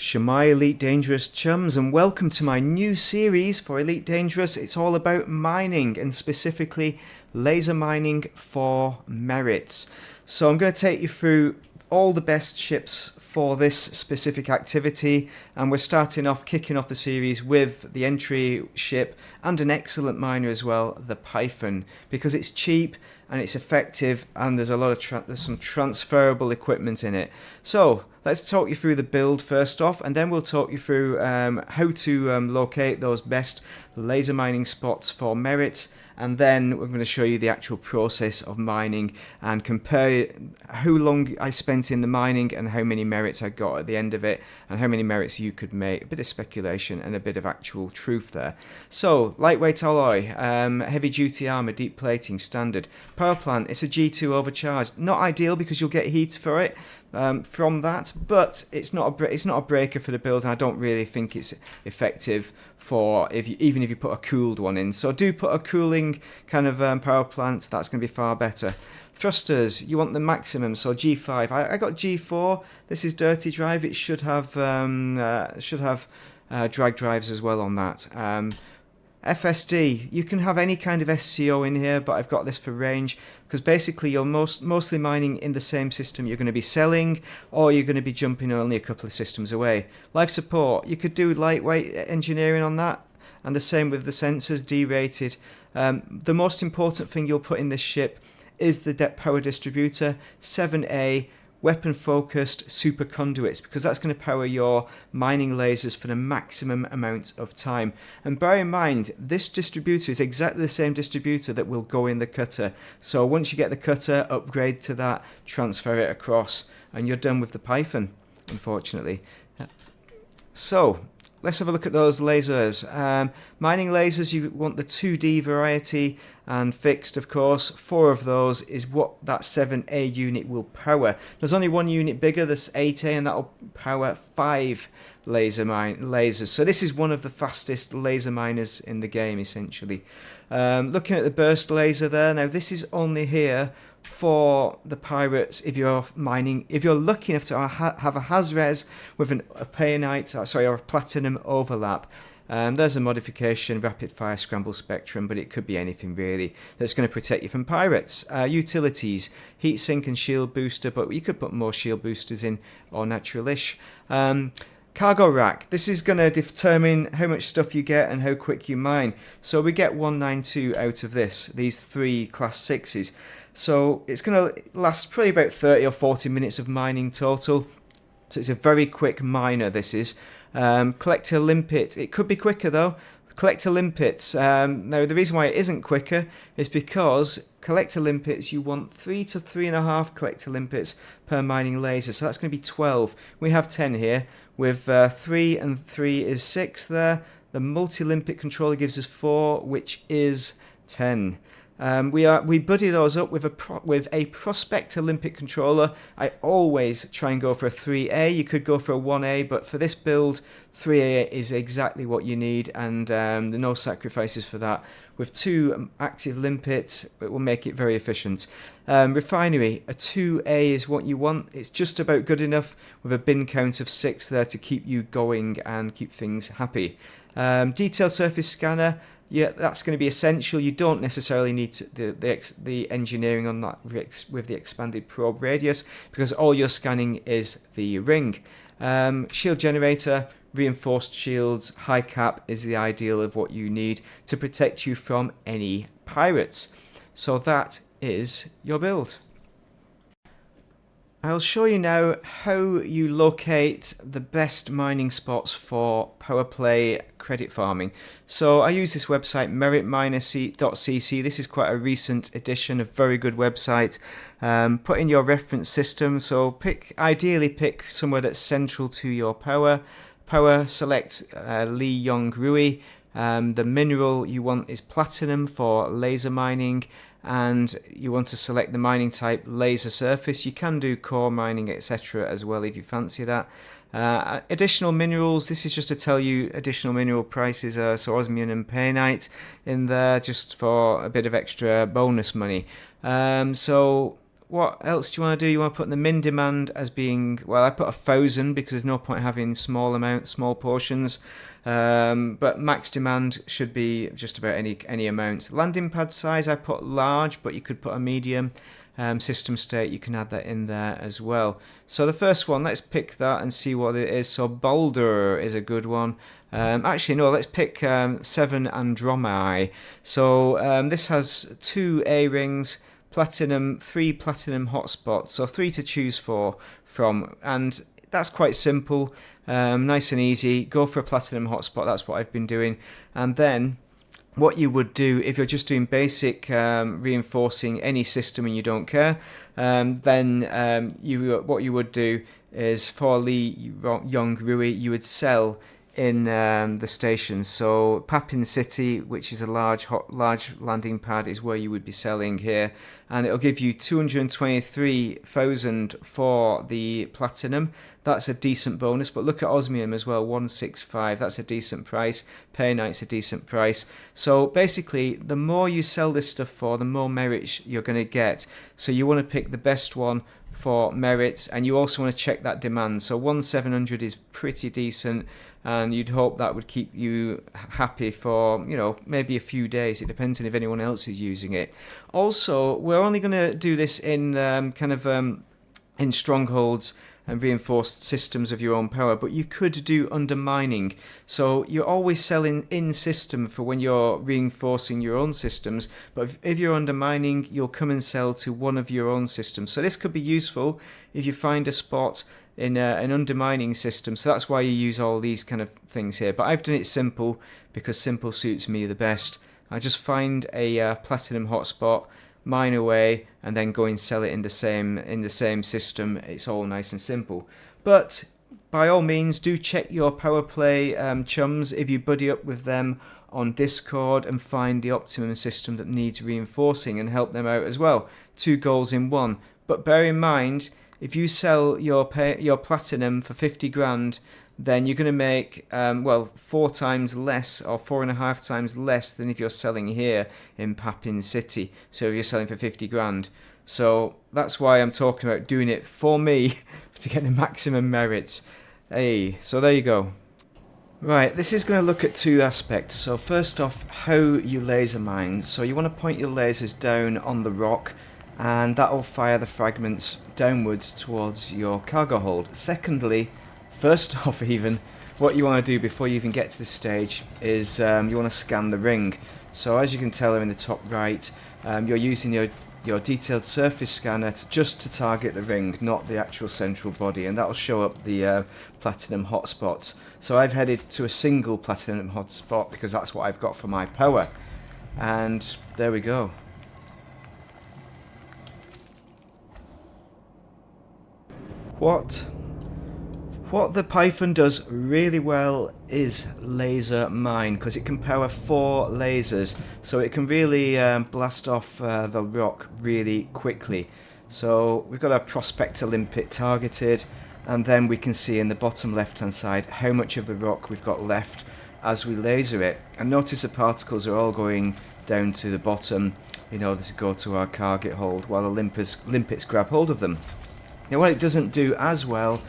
Shemai Elite Dangerous chums, and welcome to my new series for Elite Dangerous. It's all about mining, and specifically laser mining for merits. So I'm going to take you through all the best ships for this specific activity, and we're kicking off the series with the entry ship and an excellent miner as well, the Python, because it's cheap and it's effective, and there's a lot of there's some transferable equipment in it. So let's talk you through the build first off, and then we'll talk you through how to locate those best laser mining spots for merit. And then we're going to show you the actual process of mining and compare how long I spent in the mining and how many merits I got at the end of it, and how many merits you could make. A bit of speculation and a bit of actual truth there. So, lightweight alloy, heavy duty armor, deep plating, standard. Power plant, it's a G2 overcharged. Not ideal because you'll get heat for it from that, but it's not a breaker for the build, and I don't really think it's effective for even if you put a cooled one in. So do put a cooling kind of power plant, that's going to be far better. Thrusters, you want the maximum, so G5. I got G4. This is dirty drive. It should have drag drives as well on that. FSD, you can have any kind of SCO in here, but I've got this for range because basically you're mostly mining in the same system you're going to be selling, or you're going to be jumping only a couple of systems away. Life support, you could do lightweight engineering on that, and the same with the sensors, D-rated. The most important thing you'll put in this ship is the depth power distributor, 7A, weapon focused super conduits, because that's going to power your mining lasers for the maximum amount of time. And bear in mind, this distributor is exactly the same distributor that will go in the cutter. So once you get the cutter, upgrade to that, transfer it across, and you're done with the Python, unfortunately. So let's have a look at those lasers. Mining lasers, you want the 2D variety and fixed, of course. 4 of those is what that 7A unit will power. There's only one unit bigger, this 8A, and that will power 5 lasers. So this is one of the fastest laser miners in the game, essentially. Looking at the burst laser there, now this is only here for the pirates if you're mining, if you're lucky enough to have a Haz Res with a painite, or a platinum overlap. There's a modification, rapid fire scramble spectrum, but it could be anything really that's going to protect you from pirates. Utilities, heat sink and shield booster, but you could put more shield boosters in, or naturalish. Cargo rack, this is going to determine how much stuff you get and how quick you mine. So we get 192 out of these 3 class 6s. So it's going to last probably about 30 or 40 minutes of mining total. So it's a very quick miner, this is. Collector limpet, it could be quicker though. Collector limpets, now the reason why it isn't quicker is because collector limpets, you want 3 to 3.5 collector limpets per mining laser, so that's going to be 12. We have 10 here, with 3 and 3 is 6 there. The multi-limpet controller gives us 4, which is 10. We buddy those up with a prospector limpet controller. I always try and go for a 3A. You could go for a 1A, but for this build, 3A is exactly what you need, and no sacrifices for that. With 2 active limpets, it will make it very efficient. Refinery, a 2A is what you want. It's just about good enough with a bin count of 6 there to keep you going and keep things happy. Detailed surface scanner, yeah, that's going to be essential. You don't necessarily need the engineering on that with the expanded probe radius, because all you're scanning is the ring. Shield generator, reinforced shields, high cap is the ideal of what you need to protect you from any pirates. So that is your build. I'll show you now how you locate the best mining spots for power play credit farming. So I use this website, meritminer.cc. This is quite a recent addition, a very good website. Put in your reference system, so ideally pick somewhere that's central to your power. Select Lee Yong Rui. The mineral you want is platinum for laser mining, and you want to select the mining type laser surface. You can do core mining, etc. as well if you fancy that. Additional minerals, this is just to tell you additional mineral prices, so osmium and painite in there just for a bit of extra bonus money. So what else do you want to do? You want to put the min demand as being, well, I put 1,000 because there's no point having small portions. But max demand should be just about any amount. Landing pad size, I put large, but you could put a medium. System state, you can add that in there as well. So the first one, let's pick that and see what it is. So boulder is a good one. Actually, no, let's pick 7 Andromae. So this has 2 A-rings, platinum, 3 platinum hotspots, so 3 to choose from, and that's quite simple, nice and easy. Go for a platinum hotspot, that's what I've been doing. And then what you would do if you're just doing basic reinforcing any system and you don't care, then what you would do is for Lee Yong Rui, you would sell in the stations. So Papin City, which is a large landing pad, is where you would be selling here, and it'll give you 223,000 for the platinum. That's a decent bonus. But look at osmium as well, 165. That's a decent price. Painite's a decent price. So basically, the more you sell this stuff for, the more merits you're going to get. So you want to pick the best one for merits, and you also want to check that demand. So 1,700 is pretty decent, and you'd hope that would keep you happy for, you know, maybe a few days. It depends on if anyone else is using it. Also, we're only going to do this in in strongholds and reinforced systems of your own power, but you could do undermining. So you're always selling in system for when you're reinforcing your own systems, but if you're undermining, you'll come and sell to one of your own systems. So this could be useful if you find a spot in an undermining system. So that's why you use all these kind of things here. But I've done it simple because simple suits me the best. I just find a platinum hotspot, mine away, and then go and sell it in the same system. It's all nice and simple. But by all means, do check your power play chums if you buddy up with them on Discord and find the optimum system that needs reinforcing and help them out as well. 2 goals in one. But bear in mind, if you sell your platinum for 50 grand, then you're going to make 4 times less, or 4.5 times less than if you're selling here in Papin City. So if you're selling for 50 grand. So that's why I'm talking about doing it for me to get the maximum merits. Hey, so there you go. Right, this is going to look at 2 aspects. So first off, how you laser mine. So you want to point your lasers down on the rock, and that will fire the fragments downwards towards your cargo hold. Secondly, first off even, what you want to do before you even get to this stage is you want to scan the ring. So as you can tell in the top right, you're using your detailed surface scanner just to target the ring, not the actual central body, and that will show up the platinum hotspots. So I've headed to a single platinum hotspot because that's what I've got for my power. And there we go. What the Python does really well is laser mine, because it can power 4 lasers, so it can really blast off the rock really quickly. So we've got our prospector limpet targeted, and then we can see in the bottom left hand side how much of the rock we've got left as we laser it. And notice the particles are all going down to the bottom in order to go to our target hold, while the limpets grab hold of them. Now what it doesn't do as well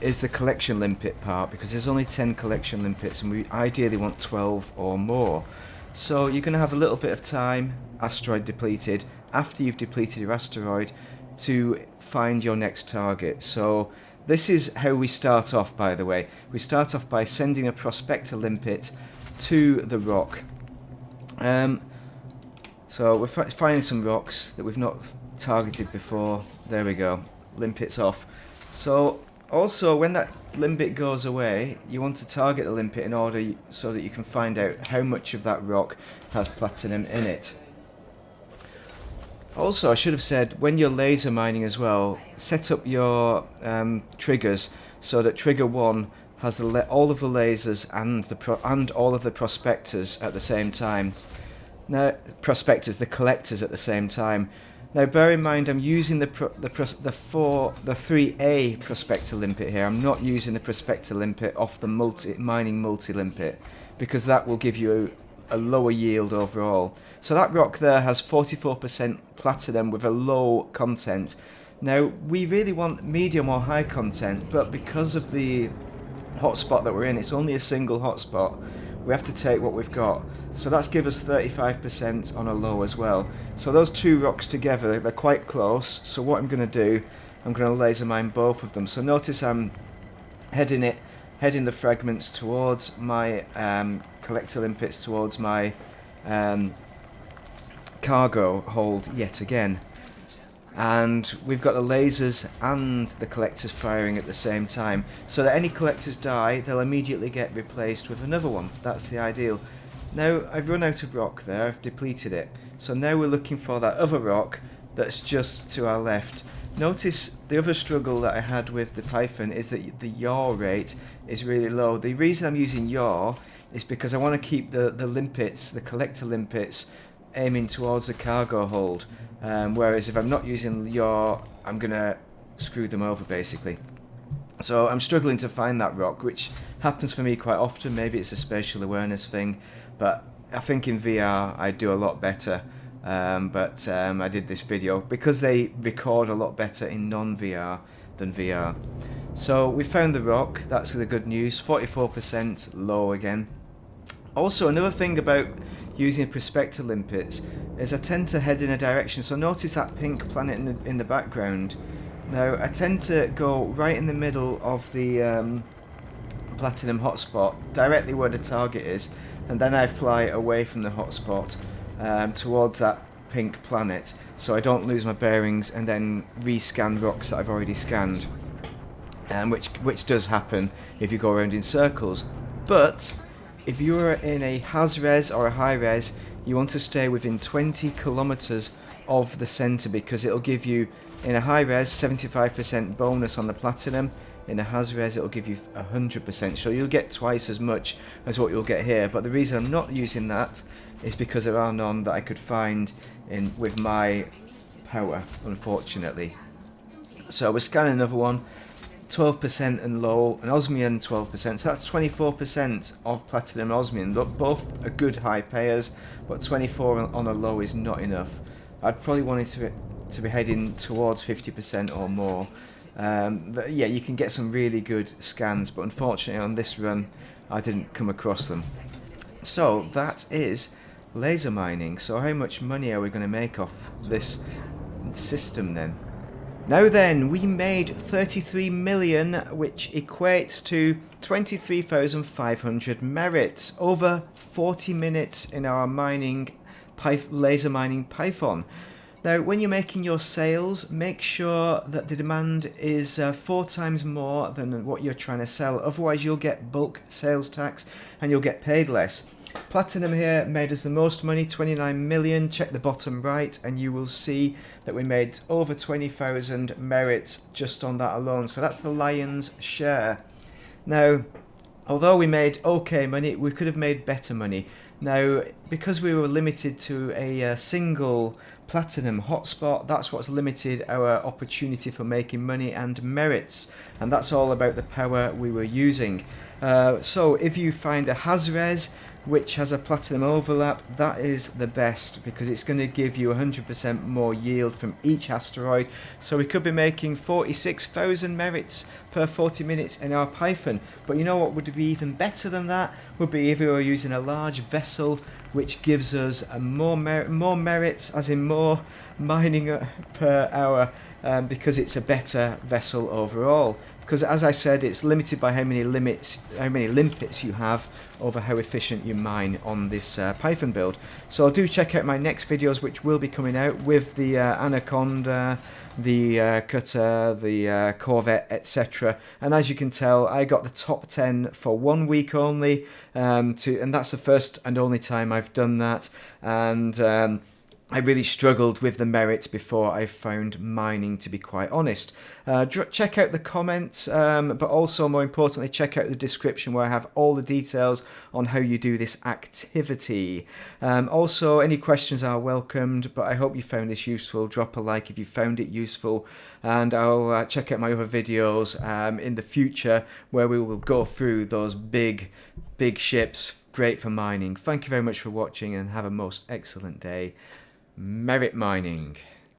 is the collection limpet part, because there's only 10 collection limpets and we ideally want 12 or more. So you're going to have a little bit of time, asteroid depleted, after you've depleted your asteroid, to find your next target. So this is how we start off, by the way. We start off by sending a prospector limpet to the rock. So we're finding some rocks that we've not targeted before. There we go. Limpets off. So also, when that limpet goes away, you want to target the limpet in order so that you can find out how much of that rock has platinum in it. Also, I should have said, when you're laser mining as well, set up your triggers so that trigger 1 has all of the lasers and all of the prospectors at the same time. Now, prospectors, the collectors at the same time. Now bear in mind, I'm using the 3A prospector limpet here. I'm not using the prospector limpet off the mining multi limpet, because that will give you a lower yield overall. So that rock there has 44% platinum with a low content. Now we really want medium or high content, but because of the hotspot that we're in, it's only a single hotspot. We have to take what we've got. So that's give us 35% on a low as well. So those two rocks together, they're quite close. So what I'm going to do, I'm going to laser mine both of them. So notice I'm heading the fragments towards my collector limpets, towards my cargo hold yet again. And we've got the lasers and the collectors firing at the same time, so that any collectors die, they'll immediately get replaced with another one. That's the ideal. Now I've run out of rock there, I've depleted it, so now we're looking for that other rock that's just to our left. Notice the other struggle that I had with the Python is that the yaw rate is really low. The reason I'm using yaw is because I want to keep the limpets, the collector limpets, aiming towards the cargo hold. Whereas if I'm not using yaw, I'm going to screw them over basically. So I'm struggling to find that rock, which happens for me quite often. Maybe it's a spatial awareness thing, but I think in VR I do a lot better. I did this video because they record a lot better in non-VR than VR. So we found the rock, that's the good news, 44% low again. Also, another thing about using prospector limpets is I tend to head in a direction. So notice that pink planet in the background. Now I tend to go right in the middle of the platinum hotspot, directly where the target is, and then I fly away from the hotspot towards that pink planet, so I don't lose my bearings and then rescan rocks that I've already scanned, which does happen if you go around in circles. But if you're in a Haz Res or a high res, you want to stay within 20 kilometers of the center, because it'll give you, in a high res, 75% bonus on the platinum. In a Haz Res it'll give you 100%, so you'll get twice as much as what you'll get here. But the reason I'm not using that is because there are none that I could find with my power, unfortunately. So we're scanning another one, 12% and low, and osmium 12%, so that's 24% of platinum and osmium. Look, both are good high payers, but 24 on a low is not enough. I'd probably want it to be heading towards 50% or more. Yeah, you can get some really good scans, but unfortunately on this run I didn't come across them. So that is laser mining. So how much money are we going to make off this system then? Now then, we made 33 million, which equates to 23,500 merits over 40 minutes in our laser mining Python. Now, when you're making your sales, make sure that the demand is 4 times more than what you're trying to sell. Otherwise, you'll get bulk sales tax and you'll get paid less. Platinum here made us the most money, 29 million. Check the bottom right and you will see that we made over 20,000 merits just on that alone. So that's the lion's share. Now, although we made okay money, we could have made better money. Now, because we were limited to a single platinum hotspot, that's what's limited our opportunity for making money and merits, and that's all about the power we were using. So if you find a Haz Res which has a platinum overlap, that is the best, because it's going to give you 100% more yield from each asteroid. So we could be making 46,000 merits per 40 minutes in our Python. But you know what would be even better than that? Would be if we were using a large vessel, which gives us more merits, as in more mining per hour, because it's a better vessel overall. Because as I said, it's limited by how many limpets you have over how efficient you mine on this Python build. So do check out my next videos, which will be coming out with the Anaconda, the Cutter, the Corvette, etc. And as you can tell, I got the top 10 for 1 week only, and that's the first and only time I've done that. And I really struggled with the merits before I found mining, to be quite honest. Check out the comments, but also more importantly, check out the description where I have all the details on how you do this activity. Also, any questions are welcomed, but I hope you found this useful. Drop a like if you found it useful, and I'll check out my other videos in the future where we will go through those big ships great for mining. Thank you very much for watching and have a most excellent day. Merit mining.